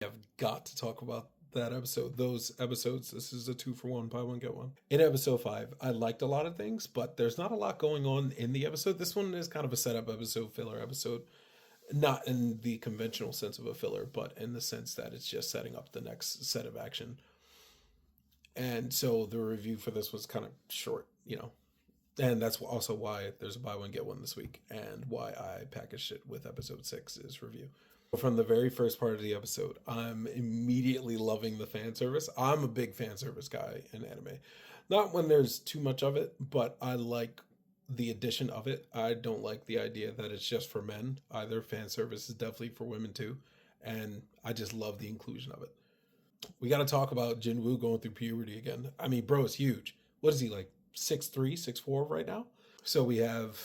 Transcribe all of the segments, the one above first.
I've got to talk about that episode. Those episodes, this is a 2-for-1, buy one, get one. In episode 5, I liked a lot of things, but there's not a lot going on in the episode. This one is kind of a setup episode, filler episode. Not in the conventional sense of a filler, but in the sense that it's just setting up the next set of action. And so the review for this was kind of short. And that's also why there's a buy one, get one this week, and why I packaged it with episode 6's review. From the very first part of the episode, I'm immediately loving the fan service. I'm a big fan service guy in anime. Not when there's too much of it, but I like the addition of it. I don't like the idea that it's just for men either. Fan service is definitely for women too. And I just love the inclusion of it. We got to talk about Jinwoo going through puberty again. I mean, bro is huge. What is he, like 6'3", 6'4" right now? So we have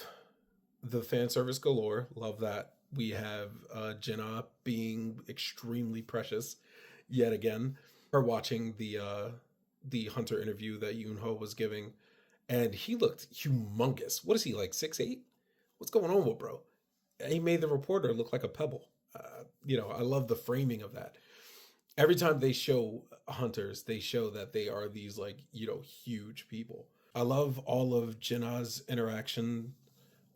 the fan service galore. Love that. We have Jenna being extremely precious yet again. Her watching the Hunter interview that Yoonho was giving, and he looked humongous. What is he, like 6'8"? What's going on with bro? He made the reporter look like a pebble. I love the framing of that. Every time they show hunters, they show that they are these huge people. I love all of Jenna's interaction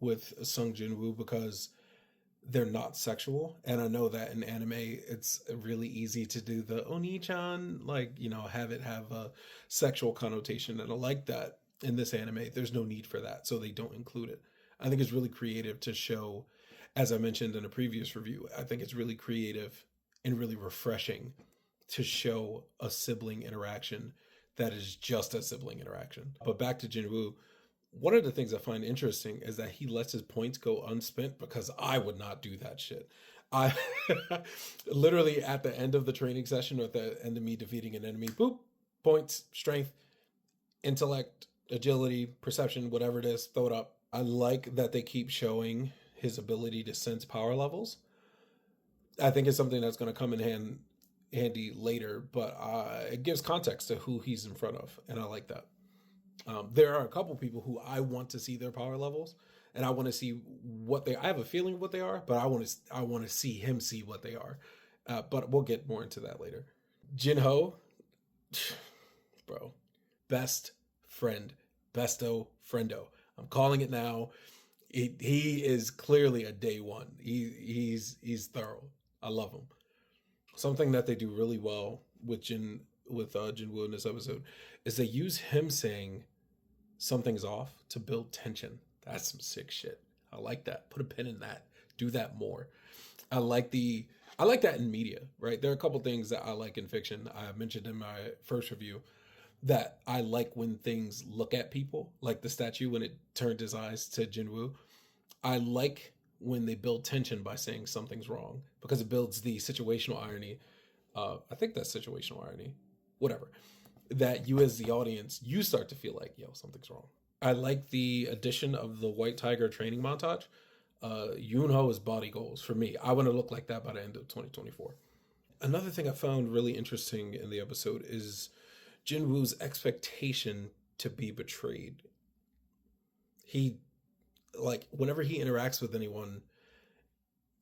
with Sung Jinwoo because they're not sexual. And I know that in anime, it's really easy to do the Oni-chan, have it have a sexual connotation. And I like that in this anime, there's no need for that. So they don't include it. I think it's really creative to show, as I mentioned in a previous review, I think it's really creative and really refreshing to show a sibling interaction that is just a sibling interaction. But back to Jinwoo, one of the things I find interesting is that he lets his points go unspent because I would not do that shit. I literally at the end of the training session or at the end of me defeating an enemy, boop, points, strength, intellect, agility, perception, whatever it is, throw it up. I like that they keep showing his ability to sense power levels. I think it's something that's going to come in handy later, but it gives context to who he's in front of, and I like that. There are a couple people who I want to see their power levels, and I want to see what they. I have a feeling of what they are, but I want to see him see what they are. But we'll get more into that later. Jinho, bro, best friend, besto friendo. I'm calling it now. He is clearly a day one. He's thorough. I love him. Something that they do really well with Jinwoo in this episode is they use him saying something's off to build tension. That's some sick shit. I like that. Put a pin in that. Do that more. I like that in media, right? There are a couple things that I like in fiction. I mentioned in my first review that I like when things look at people, like the statue when it turned his eyes to Jinwoo. I like when they build tension by saying something's wrong because it builds the situational irony. I think that's situational irony. Whatever. That you as the audience, you start to feel like, yo, something's wrong. I like the addition of the White Tiger training montage. Yoonho is body goals for me. I want to look like that by the end of 2024. Another thing I found really interesting in the episode is Jinwoo's expectation to be betrayed. He, whenever he interacts with anyone,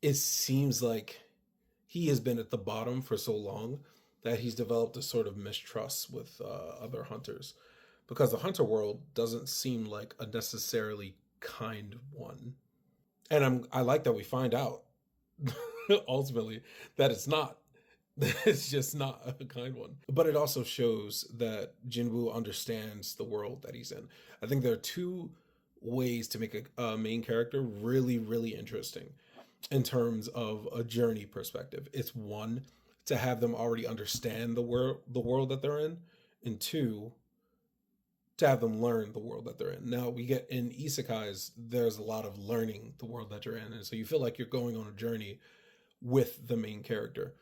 it seems like he has been at the bottom for so long that he's developed a sort of mistrust with other hunters because the hunter world doesn't seem like a necessarily kind one. And I like that we find out ultimately that it's not. It's just not a kind one. But it also shows that Jinwoo understands the world that he's in. I think there are two ways to make a main character really, really interesting in terms of a journey perspective. It's one, to have them already understand the world that they're in, and two, to have them learn the world that they're in. Now, we get in isekais, there's a lot of learning the world that you're in, and so you feel like you're going on a journey with the main character.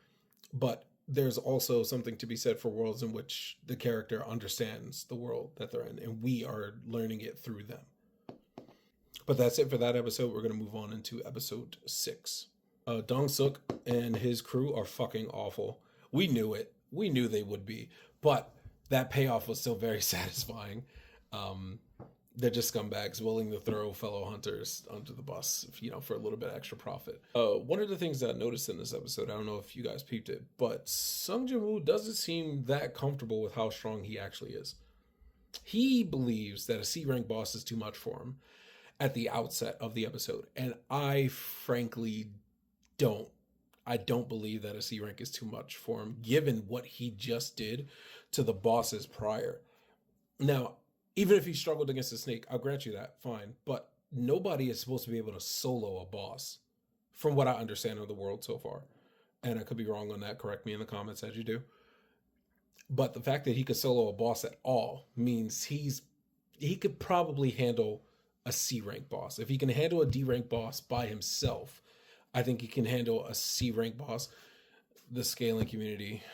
But there's also something to be said for worlds in which the character understands the world that they're in, and we are learning it through them. But that's it for that episode. We're going to move on into episode 6. Dong Suk and his crew are fucking awful. We knew it. We knew they would be. But that payoff was still very satisfying. They're just scumbags willing to throw fellow hunters under the bus, for a little bit extra profit. One of the things that I noticed in this episode, I don't know if you guys peeped it, but Sung Jin-woo doesn't seem that comfortable with how strong he actually is. He believes that a C rank boss is too much for him at the outset of the episode, and I frankly don't. I don't believe that a C rank is too much for him, given what he just did to the bosses prior. Now, even if he struggled against the snake, I'll grant you that, fine. But nobody is supposed to be able to solo a boss, from what I understand of the world so far. And I could be wrong on that. Correct me in the comments as you do. But the fact that he could solo a boss at all means he could probably handle a C rank boss. If he can handle a D rank boss by himself, I think he can handle a C rank boss. The scaling community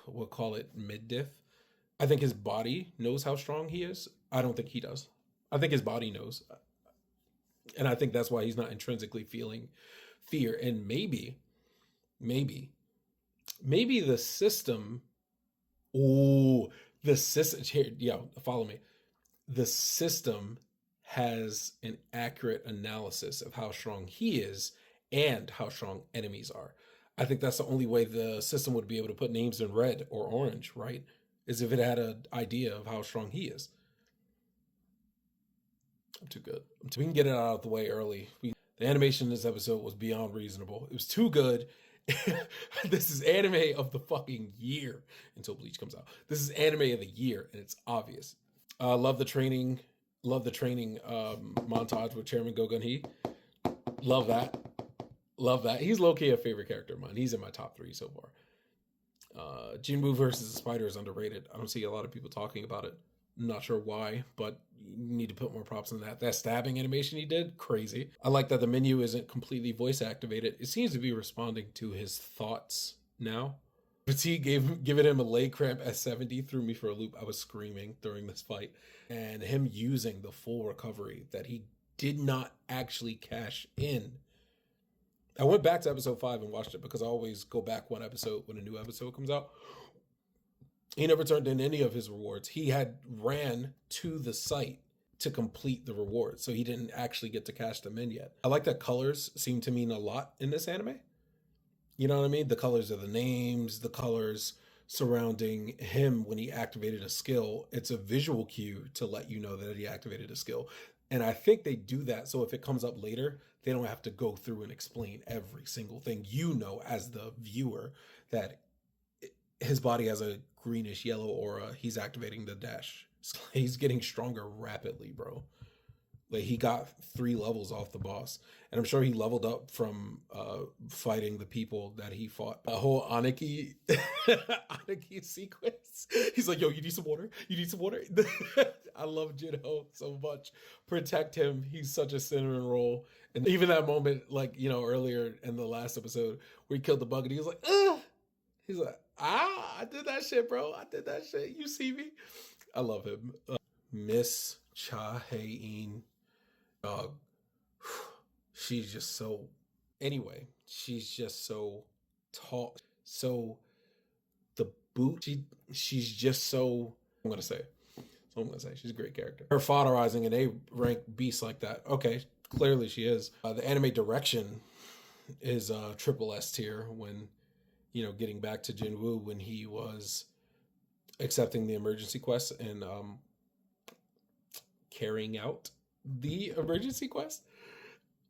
will call it mid-diff. I think his body knows how strong he is. I don't think he does. I think his body knows. And I think that's why he's not intrinsically feeling fear. And maybe the system, the system, here, follow me. The system has an accurate analysis of how strong he is and how strong enemies are. I think that's the only way the system would be able to put names in red or orange, right? Is if it had an idea of how strong he is. I'm too good. We can get it out of the way early. The animation in this episode was beyond reasonable. It was too good. This is anime of the fucking year until Bleach comes out. This is anime of the year, and it's obvious. Love the training. Love the training montage with Chairman Go-Gun-Hee. Love that. Love that. He's low-key a favorite character of mine. He's in my top 3 so far. Jinwoo versus the Spider is underrated. I don't see a lot of people talking about it. I'm not sure why, but you need to put more props in that. That stabbing animation he did, crazy. I like that the menu isn't completely voice activated. It seems to be responding to his thoughts now. Fatigue giving him a leg cramp at 70 threw me for a loop. I was screaming during this fight. And him using the full recovery that he did not actually cash in. I went back to episode 5 and watched it because I always go back one episode when a new episode comes out. He never turned in any of his rewards. He had ran to the site to complete the rewards, so he didn't actually get to cash them in yet. I like that colors seem to mean a lot in this anime. You know what I mean? The colors of the names, the colors surrounding him when he activated a skill. It's a visual cue to let you know that he activated a skill. And I think they do that so if it comes up later, they don't have to go through and explain every single thing. You know, as the viewer, that his body has a greenish yellow aura. He's activating the dash. He's getting stronger rapidly, bro. Like, he got 3 levels off the boss. And I'm sure he leveled up from fighting the people that he fought. A whole Aniki sequence. He's like, yo, you need some water? You need some water? I love Jinho so much. Protect him. He's such a cinnamon roll. And even that moment, like, earlier in the last episode where he killed the bug and he was like, ugh. He's like, I did that shit, bro. I did that shit. You see me? I love him. Miss Cha Hae-in. Dog. She's just so... Anyway, she's just so tall. So, the boot, she's just so... I'm going to say. She's a great character. Her fodderizing an A-rank beast like that. Okay, clearly she is. The anime direction is triple S tier when... getting back to Jinwoo when he was accepting the emergency quest and carrying out the emergency quest.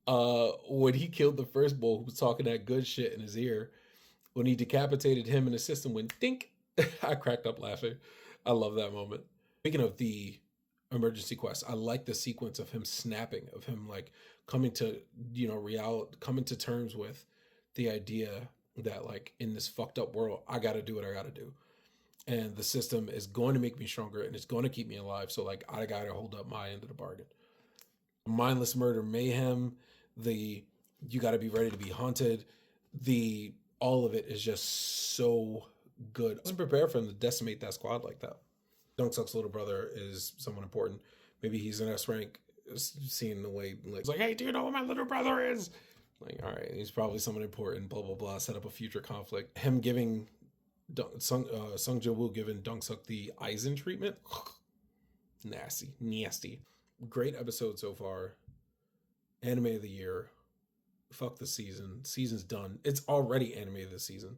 When he killed the first bull who was talking that good shit in his ear, when he decapitated him and his system went dink, I cracked up laughing. I love that moment. Speaking of the emergency quest, I like the sequence of him snapping, of him like coming to, coming to terms with the idea that, like, in this fucked up world, I gotta do what I gotta do. And the system is going to make me stronger and it's going to keep me alive. So, like, I gotta hold up my end of the bargain. Mindless murder mayhem, you gotta be ready to be hunted. All of it is just so good. I wasn't prepared for him to decimate that squad like that. Dongseok's little brother is someone important. Maybe he's an S rank, seeing the way, like, it's like, hey, do you know what my little brother is? Like, all right, he's probably someone important, blah, blah, blah, set up a future conflict. Him giving Sung Jin-woo giving Dongseok the Aizen treatment. Nasty. Great episode so far. Anime of the year. Fuck the season. Season's done. It's already anime of the season.